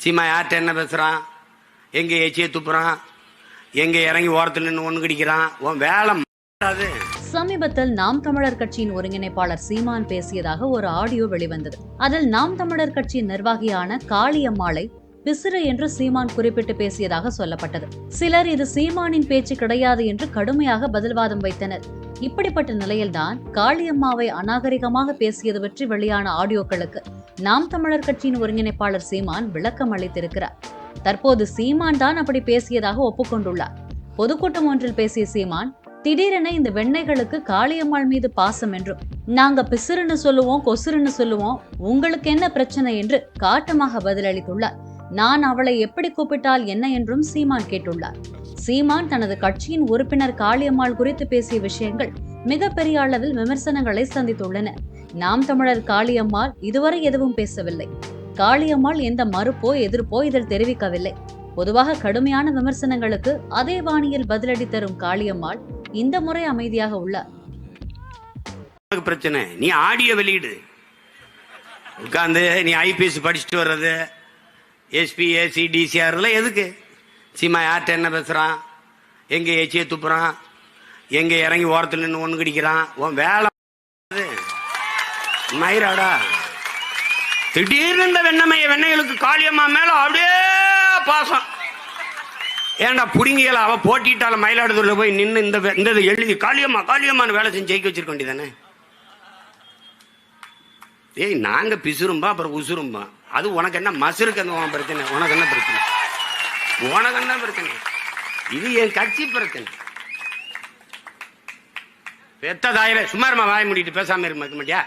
சீமா யார்கிட்ட என்ன பேசுறான், எங்க எச்சியை துப்புறான், எங்க இறங்கி ஓரத்தில் நின்று ஒண்ணு கடிக்கிறான், உன் வேலை. சமீபத்தில் நாம் தமிழர் கட்சியின் ஒருங்கிணைப்பாளர் சீமான் பேசியதாக ஒரு ஆடியோ வெளிவந்தது. அதில் நாம் தமிழர் கட்சியின் நிர்வாகியான காளியம்மாளை பிசிறு என்று சீமான் குறிப்பிட்டு பேசியதாக சொல்லப்பட்டது. சிலர் இது சீமானின் பேச்சு கிடையாது என்று கடுமையாக பதில்வாதம் வைத்தனர். இப்படிப்பட்ட நிலையில்தான் காளியம்மாவை அநாகரிகமாக பேசியது பற்றி வெளியான ஆடியோக்களுக்கு நாம் தமிழர் கட்சியின் ஒருங்கிணைப்பாளர் சீமான் விளக்கம் அளித்திருக்கிறார். தற்போது சீமான் தான் அப்படி பேசியதாக ஒப்புக்கொண்டுள்ளார். பொதுக்கூட்டம் ஒன்றில் பேசிய சீமான் திடீரென இந்த வெண்ணைகளுக்கு காளியம்மாள் மீது பாசம் என்றும், நாங்க பிசிறுன்னு சொல்லுவோம், கொசுறுன்னு சொல்லுவோம், உங்களுக்கு என்ன பிரச்சனை என்று காட்டமாக பதிலளித்துள்ளார். நான் அவளை எப்படி கூப்பிட்டால் என்ன என்றும் சீமான் கேட்டுள்ளார். சீமான் தனது கட்சியின் உறுப்பினர் காளியம்மாள் குறித்து பேசிய விஷயங்கள் மிகப்பெரிய அளவில் விமர்சனங்களை சந்தித்துள்ளன. நாம் தமிழர் காளியம்மாள் இதுவரை எதுவும் பேசவில்லை. காளியம்மாள் எந்த மறுப்போ எதிர்ப்போ இதில் தெரிவிக்கவில்லை. பொதுவாக கடுமையான விமர்சனங்களுக்கு அதே பாணியில் பதிலடி தரும் காளியம்மாள் இந்த முறை அமைதியாக உள்ளார். பிரச்சனை நீ ஆடியோ வெளியிடு, உட்கார்ந்து நீ ஐபிஎஸ் படிச்சுட்டு வர்றது, எஸ்பி ஏசி டிசிஆர் எதுக்கு? சீமா யார்கிட்ட என்ன பேசுறான், எங்க எச்சியை துப்புறான், எங்க இறங்கி ஓரத்தில் நின்று ஒண்ணு கடிக்கிறான், உன் வேலை. மயிராடா திடீர்னு இந்த வெண்ணைகளுக்கு காளியம்மா மேல அப்படியே பாசம். ஏன்டா புடுங்கியல அவ போட்டிட்டால மயிலாடுதுறையில போய் நின்று இந்த எழுதி காளியம்மா காளியம்மான்னு வேலை செஞ்சு ஜெயிக்க வச்சிருக்க வேண்டியதானே? ஏய் நாங்க பிசுரும்பா அப்புறம் உசுரும்பா, அது உனக்கு என்ன மசுருக்கு அந்த பிரச்சனை? உனக்கு என்ன பிரச்சனை? உனக்கு என்ன பிரச்சனை? இது என் கட்சி பிரச்சனை. பெத்த தாயில சும்மாருமா வாய் மூடிட்டு பேசாம இருக்க மாட்டியா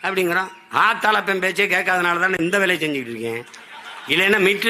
அப்படிங்கிறான். ஆத்தால பெண் பேச்சே கேட்காதனால தானே இந்த வேலையை செஞ்சுக்கிட்டு இருக்கேன். இல்லைன்னா மிட்டு